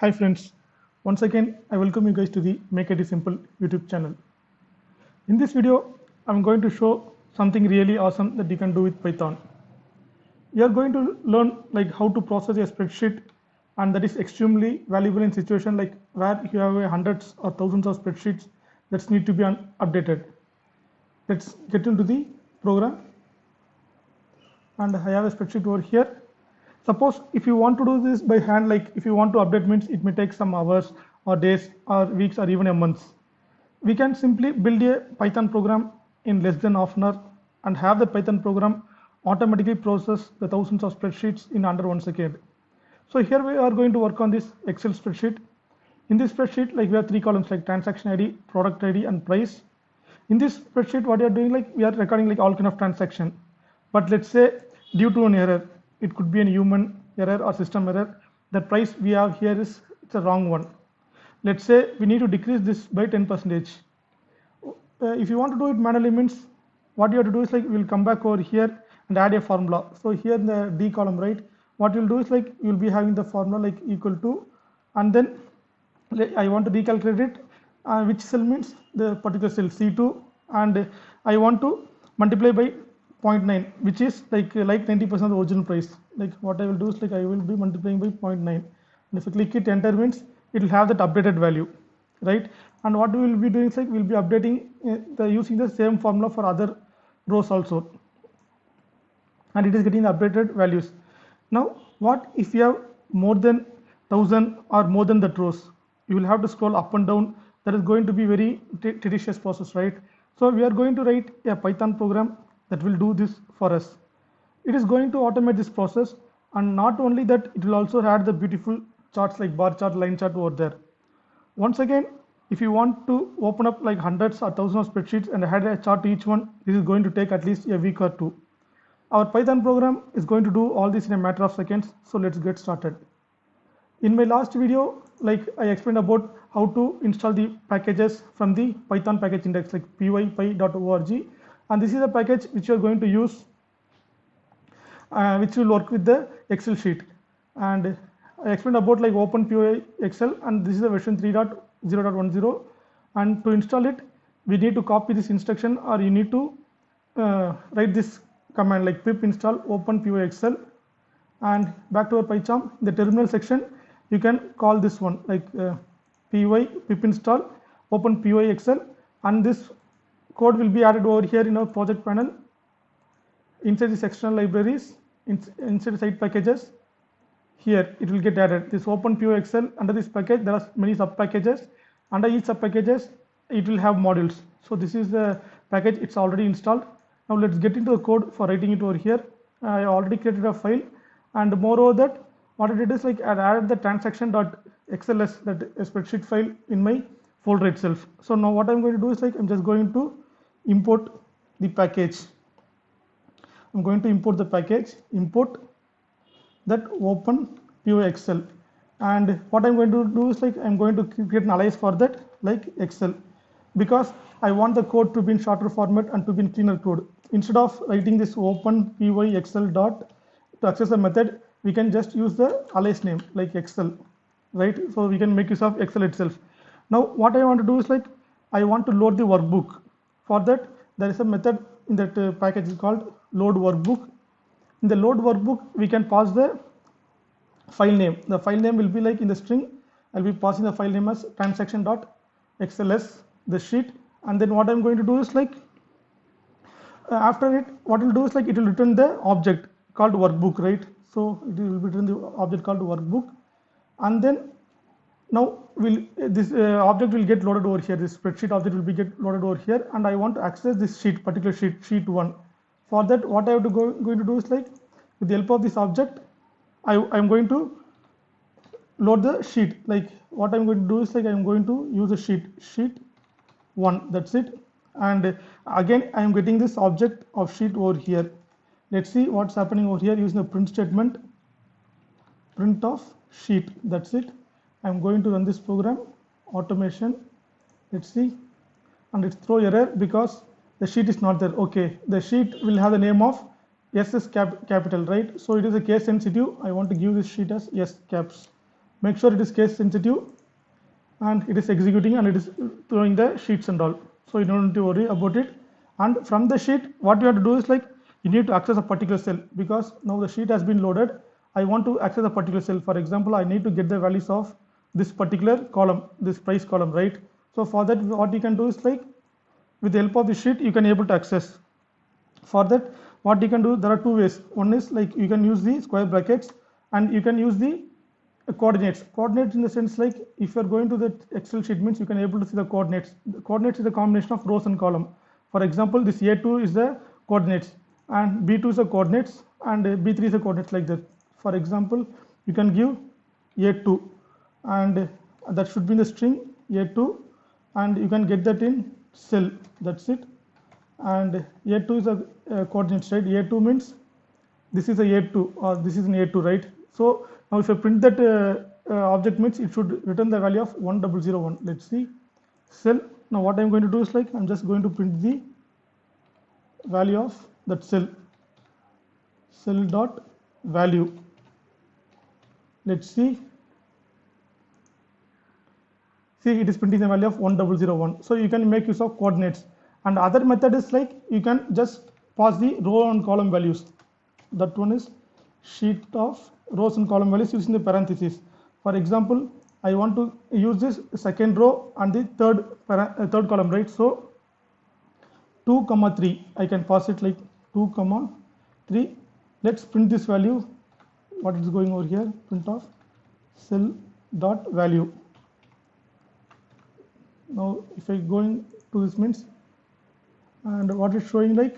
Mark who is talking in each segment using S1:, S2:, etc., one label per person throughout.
S1: Hi friends, once again I welcome you guys to the Make IT Simple YouTube channel. In this video, I'm going to show something really awesome that you can do with Python. You are going to learn like how to process a spreadsheet, and that is extremely valuable in situation like where you have hundreds or thousands of spreadsheets that need to be updated. Let's get into the program, and I have a spreadsheet over here. Suppose if you want to do this by hand, like if you want to update means it may take some hours or days or weeks or even a month. We can simply build a Python program in less than half an hour and have the Python program automatically process the thousands of spreadsheets in under 1 second. So here we are going to work on this Excel spreadsheet. In this spreadsheet, like we have three columns like transaction ID, product ID, and price. In this spreadsheet, what we are doing, like we are recording like all kind of transaction. But let's say due to an error, it could be a human error or system error. The price we have here is it's a wrong one. Let's say we need to decrease this by 10%. If you want to do it manually means what you have to do is like we'll come back over here and add a formula. So here in the D column, right, what you'll do is like you'll be having the formula like equal to, and then I want to recalculate it, which cell means the particular cell C2, and I want to multiply by 0.9, which is like 90% of the original price. Like what I will do is like I will be multiplying by 0.9, and if I click it enter means it will have that updated value, right? And what we will be doing is like we'll be updating using the same formula for other rows also, and it is getting the updated values. Now what if you have more than 1000 or more than that rows? You will have to scroll up and down. That is going to be very tedious process, right? So we are going to write a Python program that will do this for us. It is going to automate this process, and not only that, it will also add the beautiful charts like bar chart, line chart over there. Once again, if you want to open up like hundreds or thousands of spreadsheets and add a chart to each one, this is going to take at least a week or two. Our Python program is going to do all this in a matter of seconds, so let's get started. In my last video, like I explained about how to install the packages from the Python package index like pypi.org, and this is a package which you are going to use, which will work with the Excel sheet. And I explained about like openpyxl, and this is a version 3.0.10, and to install it we need to copy this instruction, or you need to write this command like pip install openpyxl, and back to our PyCharm, the terminal section you can call this one like pip install openpyxl, and this code will be added over here in our project panel inside this external libraries, inside site packages. Here it will get added this openpyxl. Under this package there are many sub packages. Under each sub packages it will have modules. So this is the package, it's already installed. Now let's get into the code for writing it over here. I already created a file, and moreover that what I did is like I added the transaction.xls, that a spreadsheet file, in my folder itself. So now what I'm going to do is like I'm just going to import the package. I'm going to import the package, import that openpyxl, and what I'm going to do is like I'm going to create an alias for that like Excel, because I want the code to be in shorter format and to be in cleaner code. Instead of writing this openpyxl dot to access the method, we can just use the alias name like Excel, right? So we can make use of Excel itself. Now what I want to do is like I want to load the workbook. For that there is a method in that package called load workbook. In the load workbook we can pass the file name. The file name will be like in the string. I'll be passing the file name as transaction.xls, the sheet, and then what I'm going to do is like after it, what it will do is like it will return the object called workbook, right? So it will return the object called workbook, and then now this object will get loaded over here. This spreadsheet object will be get loaded over here, and I want to access this sheet, particular sheet 1. For that what I have to going to do is like with the help of this object I'm going to load the sheet. Like what I'm going to do is like I'm going to use a sheet 1, that's it, and again I'm getting this object of sheet over here. Let's see what's happening over here using the print statement, print of sheet, that's it. I'm going to run this program, automation, let's see, and it's throw error because the sheet is not there. Okay, the sheet will have the name of S is capital, right? So it is a case sensitive. I want to give this sheet as S caps. make sure it is case sensitive and it is executing and it is throwing the sheets and all, so you don't need to worry about it. And from the sheet, what you have to do is like you need to access a particular cell, because now the sheet has been loaded. I want to access a particular cell. For example, I need to get the values of this particular column, this price column, right? So for that, what you can do is like with the help of the sheet you can able to access. For that, what you can do, there are two ways. One is like you can use the square brackets, and you can use the coordinates. Coordinates in the sense like if you are going to the Excel sheet means you can able to see the coordinates. The coordinates is a combination of rows and column. For example, this A2 is the coordinates and B2 is the coordinates and B3 is the coordinates, like that. For example, you can give A2 and that should be in the string A2, and you can get that in cell, that's it. And A2 is a coordinates, right? A2 means this is a A2 or this is an A2, right? So now if I print that object means it should return the value of 1001. Let's see cell. Now what I'm going to do is like I'm just going to print the value of that cell dot value. Let's see it is printing the value of 1001. So you can make use of coordinates. And other method is like you can just pass the row and column values. That one is sheet of rows and column values using the parentheses. For example, I want to use this second row and the third column, right? So 2, 3, I can pass it like 2, 3. Let's print this value. What is going over here? Print of cell dot value. Now if I going to this means, and what is showing like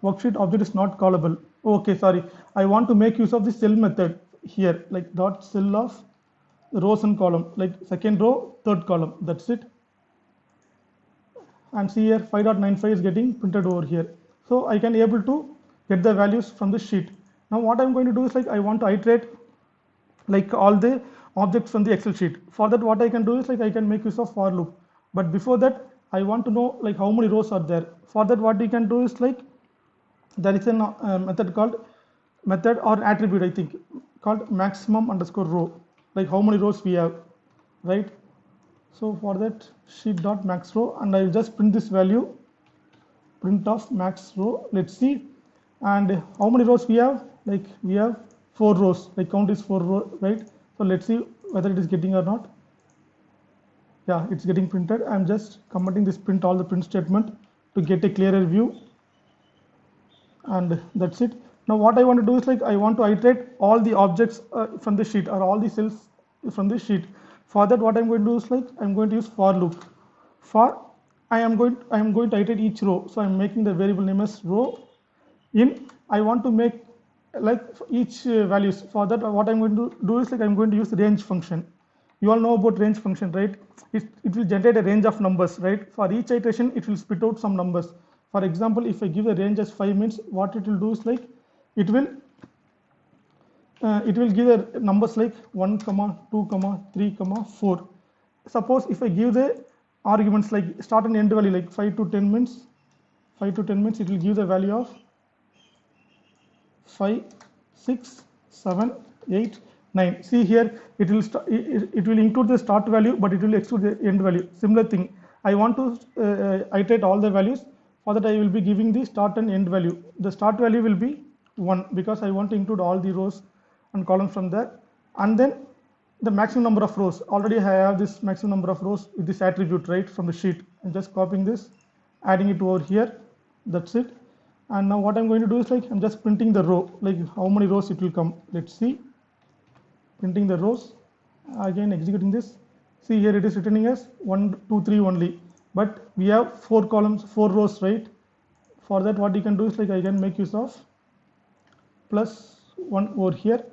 S1: worksheet object is not callable. Okay, sorry, I want to make use of the cell method here, like dot cell of rows and column, like second row, third column, that's it. And see here 5.95 is getting printed over here. So I can able to get the values from the sheet. Now what I'm going to do is like I want to iterate like all the objects from the Excel sheet. For that, what I can do is like I can make use of for loop. But before that, I want to know like how many rows are there. For that, what you can do is like there is a method called method or attribute, I think, called maximum underscore row, like how many rows we have, right? So for that, sheet dot max row, and I will just print this value, print of max row. Let's see, and how many rows we have? Like we have 4 rows, like count is 4 rows, right? So let's see whether it is getting or not. Yeah, it's getting printed. I'm just commenting this print all the print statement to get a clearer view, and that's it. Now what I want to do is like I want to iterate all the objects from the sheet or all the cells from the sheet. For that, what I'm going to do is like I'm going to use for loop. For I am going to iterate each row. So I'm making the variable name as row. In I want to make like each values. For that, what I'm going to do is like I'm going to use the range function. You all know about range function, right? It will generate a range of numbers, right? For each iteration, it will spit out some numbers. For example, if I give a range as 5 means, what it will do is like it will give the numbers like 1, 2, 3, 4. Suppose if I give the arguments like start and end value like 5 to 10 means, it will give the value of 5, 6, 7, 8, 9. See here, it will include the start value, but it will exclude the end value. Similar thing, I want to iterate all the values. For that, I will be giving the start and end value. The start value will be 1 because I want to include all the rows and columns from there. And then the maximum number of rows. Already I have this maximum number of rows with this attribute, right, from the sheet. I'm just copying this, adding it over here. That's it. And now what I'm going to do is like I'm just printing the row, like how many rows it will come. Let's see. Printing the rows, again executing this. See here it is returning as 1, 2, 3 only, but we have 4 columns, 4 rows, right? For that, what you can do is like I can make use of +1 over here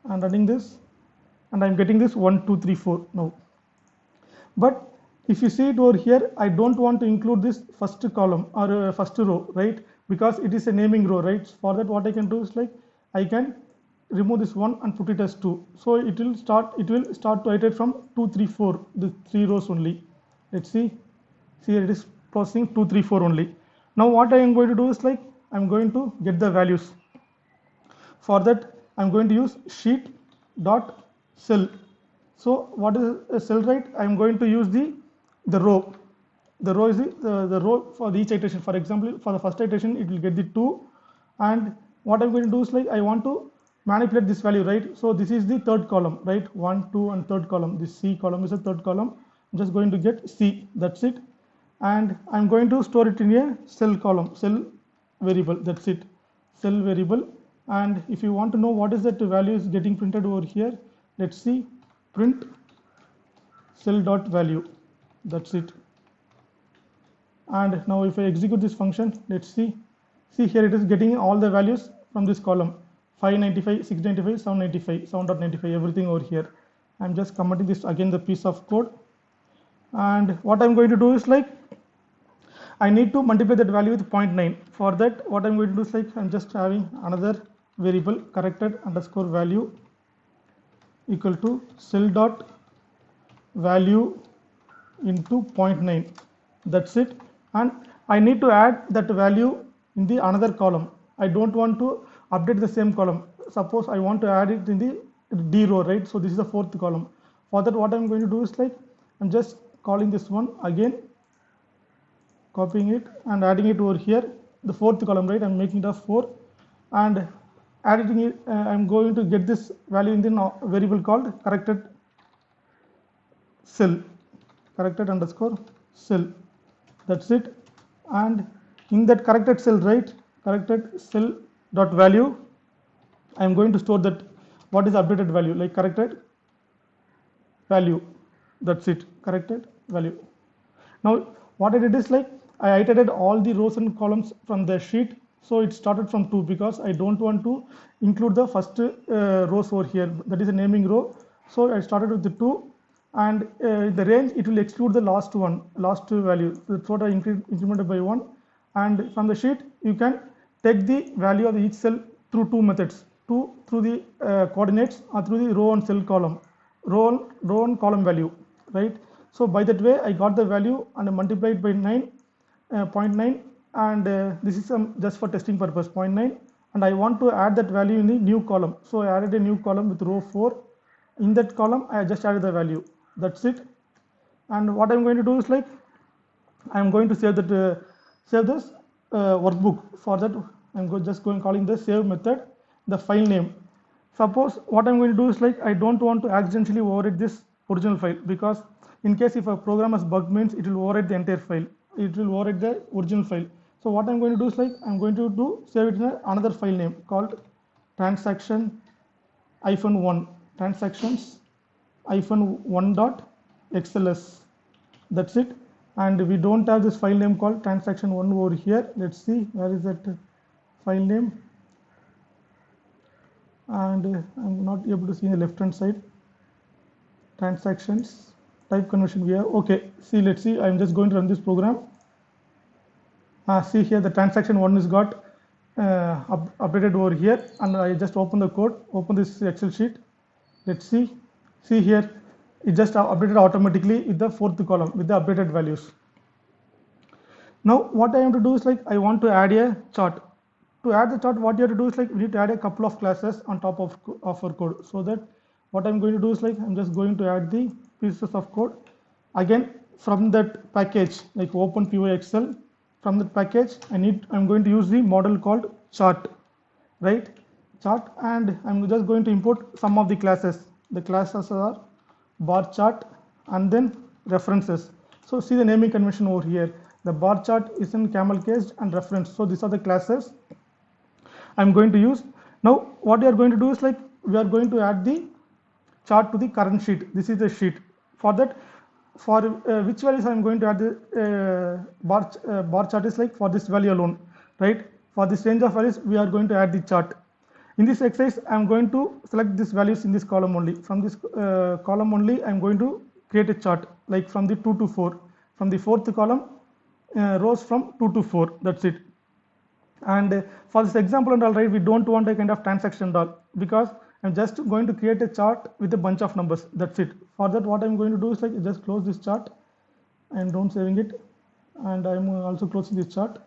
S1: and running this, and I'm getting this 1, 2, 3, 4 now. But if you see it over here, I don't want to include this first column or first row, right? Because it is a naming row, right? For that, what I can do is like I can remove this 1 and put it as 2. So it will start to iterate from 2, 3, 4, the 3 rows only. Let's see. See here it is processing 2, 3, 4 only. Now what I am going to do is like I'm going to get the values. For that, I'm going to use sheet dot cell So what is a cell, right? I am going to use the row. The row is the row for each iteration. For example, for the first iteration it will get the 2, and what I'm going to do is like I want to manipulate this value, right? So this is the third column, right? 1, 2 and third column. This C column is the third column. I'm just going to get C, that's it. And I'm going to store it in a cell column, cell variable, that's it, cell variable. And if you want to know what is that value is getting printed over here, let's see, print cell dot value, that's it. And now if I execute this function, let's see here it is getting all the values from this column, 595, 695, 795, 7.95, everything over here. I'm just commenting this again, the piece of code. And what I'm going to do is like I need to multiply that value with 0.9. For that, what I'm going to do is like I'm just having another variable, corrected underscore value equal to cell dot value into 0.9, that's it. And I need to add that value in the another column. I don't want to update the same column. Suppose I want to add it in the D row, right? So this is the fourth column. For that, what I'm going to do is like I'm just calling this one again, copying it and adding it over here, the fourth column, right? I'm making it a 4 and adding it. I'm going to get this value in the variable called corrected cell, corrected underscore cell, that's it. And in that corrected cell, right, corrected cell dot value, I'm going to store that what is updated value, like corrected value, that's it, corrected value. Now what I did is like I iterated all the rows and columns from the sheet, so it started from 2 because I don't want to include the first rows over here, that is a naming row. So I started with the 2, and the range it will exclude the last value. The total incremented by 1, and from the sheet you can take the value of each cell through 2 methods, through the coordinates or through the row and cell column, row and column value, right? So by that way I got the value and I multiplied by 0.9, and this is just for testing purpose, 0.9, and I want to add that value in the new column. So I added a new column with row 4. In that column I just added the value, that's it. And what I'm going to do is like I'm going to save that save this workbook. For that I'm just going calling the save method, the file name. Suppose what I'm going to do is like I don't want to accidentally overwrite this original file, because in case if a program has bug means it will overwrite the entire file, it will overwrite the original file. So what I'm going to do is like I'm going to save it in another file name called transaction-1, transactions-1.xls, that's it. And we don't have this file name called transaction1 over here. Let's see, where is that file name? And I'm not able to see in the left hand side. Transactions type conversion we have. Okay, see, let's see, I'm just going to run this program. See here the transaction1 is got updated over here, and I just open the code, open this Excel sheet. Let's see here it just updated automatically with the fourth column with the updated values. Now what I have to do is like I want to add a chart. To add the chart, what you have to do is like we need to add a couple of classes on top of our code. So that what I'm going to do is like I'm just going to add the pieces of code again from that package, like openpyxl. From that package I'm going to use the model called chart, right, chart, and I'm just going to import some of the classes. The classes are bar chart and then references. So see the naming convention over here, the bar chart is in camel case and reference. So these are the classes I'm going to use. Now what we are going to do is like we are going to add the chart to the current sheet. This is the sheet. For that, for which values I'm going to add the bar chart is like for this value alone, right? For this range of values we are going to add the chart. In this exercise I'm going to select these values in this column only. From this column only I'm going to create a chart, like from the 2 to 4, from the fourth column rows from 2 to 4, that's it. And for this example and all, right, we don't want a kind of transaction and all, because I'm just going to create a chart with a bunch of numbers, that's it. For that what I'm going to do is like just close this chart and don't saving it, and I'm also closing this chart.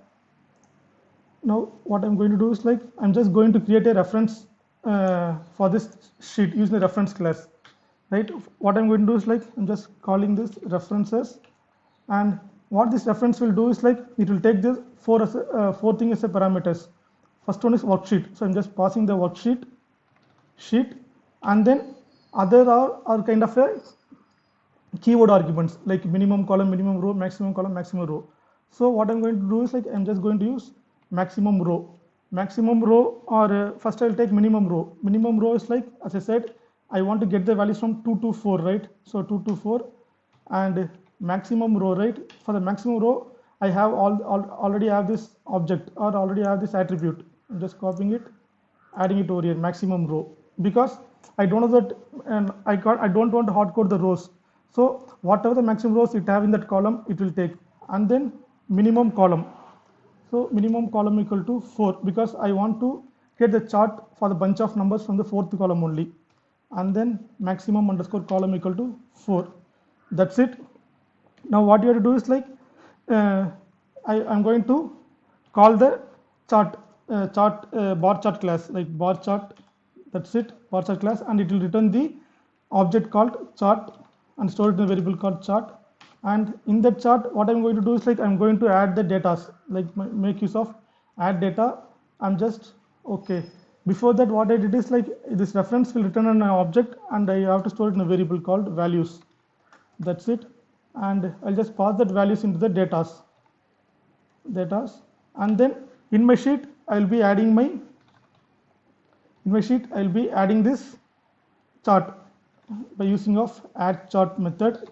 S1: Now what I'm going to do is like I'm just going to create a reference for this sheet using the reference class. right? What I'm going to do is like I'm just calling this references, and what this reference will do is like it will take this four things as a parameters. First one is worksheet, so I'm just passing the worksheet sheet, and then other are kind of a keyword arguments like minimum column, minimum row, maximum column, maximum row. So what I'm going to do is like I'm just going to use maximum row. Maximum row, or first I'll take minimum row. Minimum row is like, as I said, I want to get the values from 2 to 4, right? So 2 to 4, and maximum row, right? For the maximum row, I have already have this object or already have this attribute. I'm just copying it, adding it over here, maximum row, because I don't know that, and I don't want to hard code the rows. So whatever the maximum rows it have in that column, it will take. And then minimum column. So minimum column equal to 4, because I want to get the chart for the bunch of numbers from the fourth column only. And then maximum underscore column equal to 4. That's it. Now what you have to do is like I'm going to call the chart bar chart class, like bar chart. That's it, bar chart class, and it will return the object called chart and store it in a variable called chart. And in that chart, what I'm going to do is like I'm going to add the data, like make use of add data. I'm just okay. Before that, what I did is like this reference will return an object, and I have to store it in a variable called values. That's it. And I'll just pass that values into the datas, and then in my sheet I'll be adding this chart by using of add chart method,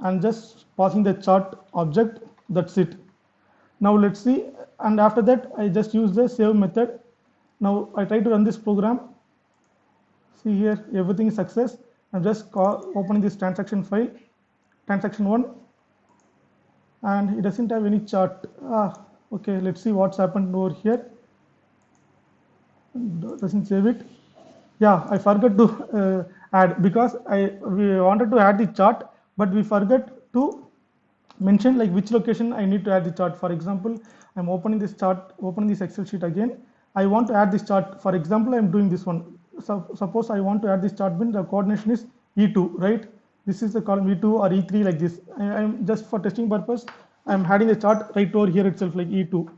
S1: and just passing the chart object. That's it. Now let's see, and after that I just use the save method. Now I try to run this program. See here, everything is success. I'm just opening this transaction file, transaction 1, and it doesn't have any chart. Okay, let's see what's happened over here. Doesn't save it. Yeah, I forgot to add, because we wanted to add the chart, but we forgot to mention like which location I need to add the chart. For example, I'm opening this Excel sheet again. I want to add this chart. For example, I'm doing this one. So suppose I want to add this chart bin, the coordination is E2, right? This is the column E2 or E3, like this. I'm just for testing purpose, I'm adding the chart right over here itself, like E2.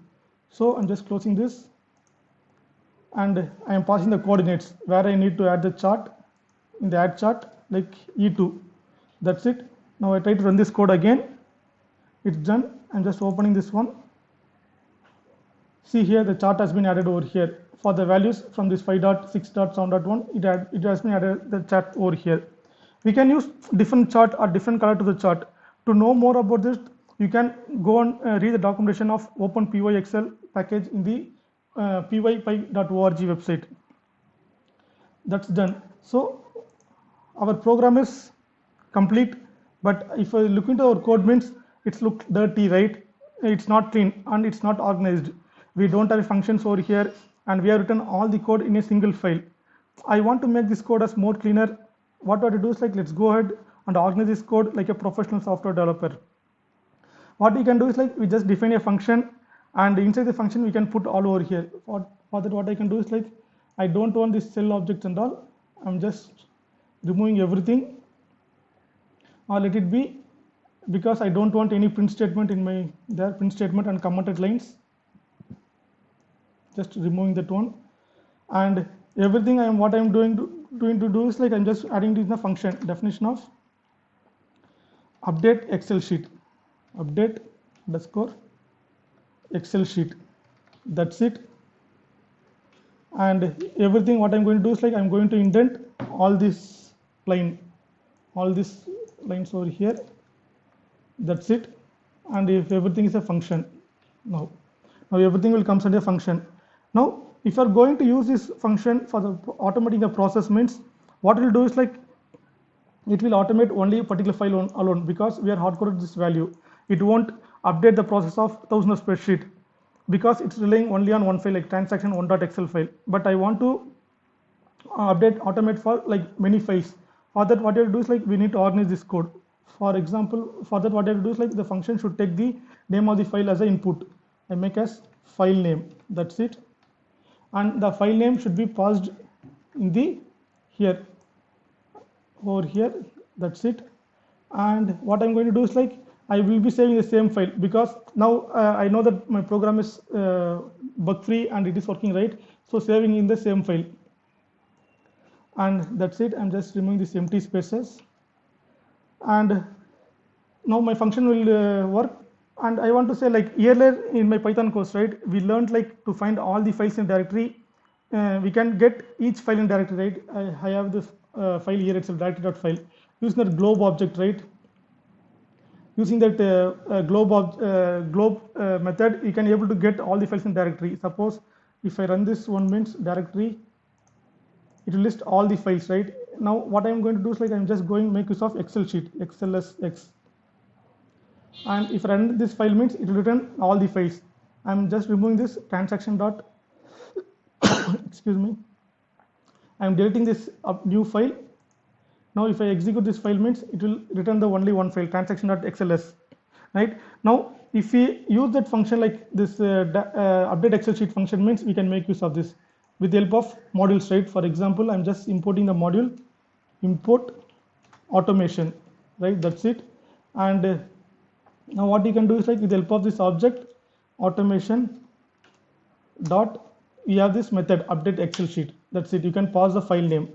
S1: So I'm just closing this, and I am passing the coordinates where I need to add the chart in the add chart, like E2. That's it. Now I try to run this code again. It's done. I'm just opening this one. See here, the chart has been added over here. For the values from this 5.6.7.1, it has been added the chart over here. We can use different chart or different color to the chart. To know more about this, you can go and read the documentation of openpyxl package in the pypi.org website. That's done. So our program is complete, but if I look into our code, means it's look dirty, right? It's not clean and it's not organized. We don't have functions over here, and we have written all the code in a single file. I want to make this code as more cleaner. What I have to do is like, let's go ahead and organize this code like a professional software developer. What we can do is like we just define a function, and inside the function we can put all over here. For that, what I can do is like, I don't want this cell objects and all. I'm just removing everything, or let it be, because I don't want any print statement in my print statement and commented lines. Just removing that one, and everything what I'm doing to do is like I'm just adding this in the function definition of update Excel sheet, update underscore Excel sheet. That's it. And everything what I'm going to do is like I'm going to indent all these lines over here. That's it. And if everything is a function, now everything will come under a function. Now if you are going to use this function for the automating the process, means what it will do is like it will automate only a particular file alone, because we are hard coded this value. It won't update the process of thousands of spreadsheet, because it's relying only on one file, like transaction 1.xl file. But I want to automate for like many files. For that, what you have to do is like we need to organize this code. For example, for that, what you have to do is like the function should take the name of the file as an input. I make as file name. That's it. And the file name should be passed in the here. over here. That's it. And what I'm going to do is like I will be saving the same file, because now I know that my program is bug free and it is working right. So saving in the same file, and that's it. I'm just removing these empty spaces, and now my function will work. And I want to say, like earlier in my Python course, right, we learned like to find all the files in directory. We can get each file in directory, right? I have this file here itself, directory.file, using that globe object, right? Using that globe method, you can able to get all the files in directory. Suppose if I run this one means directory, it will list all the files, right? Now what I'm going to do is like I'm just going make use of Excel sheet, xlsx, and if I run this file means it will return all the files. I'm just removing this transaction dot excuse me, I'm deleting this new file. Now if I execute this file means it will return the only one file, transaction.xls, right? Now if we use that function like this update Excel sheet function means we can make use of this with the help of modules, right? For example, I'm just importing the module import automation, right? That's it. And now what you can do is like with the help of this object automation dot, you have this method update Excel sheet. That's it. You can pause the file name.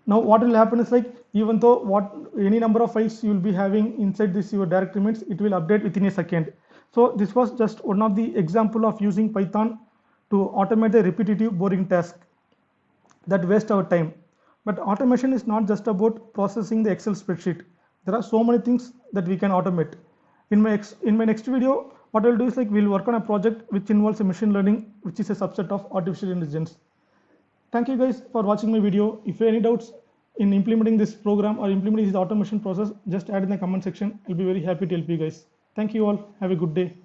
S1: Now what will happen is like even though any number of files you will be having inside this your directory means it will update within a second. So this was just one of the example of using Python to automate the repetitive boring task that waste our time. But automation is not just about processing the Excel spreadsheet. There are so many things that we can automate. In my next video, what I'll do is like we'll work on a project which involves a machine learning, which is a subset of artificial intelligence. Thank you guys for watching my video. If you have any doubts in implementing this program or implementing this automation process, just add in the comment section. I'll be very happy to help you guys. Thank you all. Have a good day.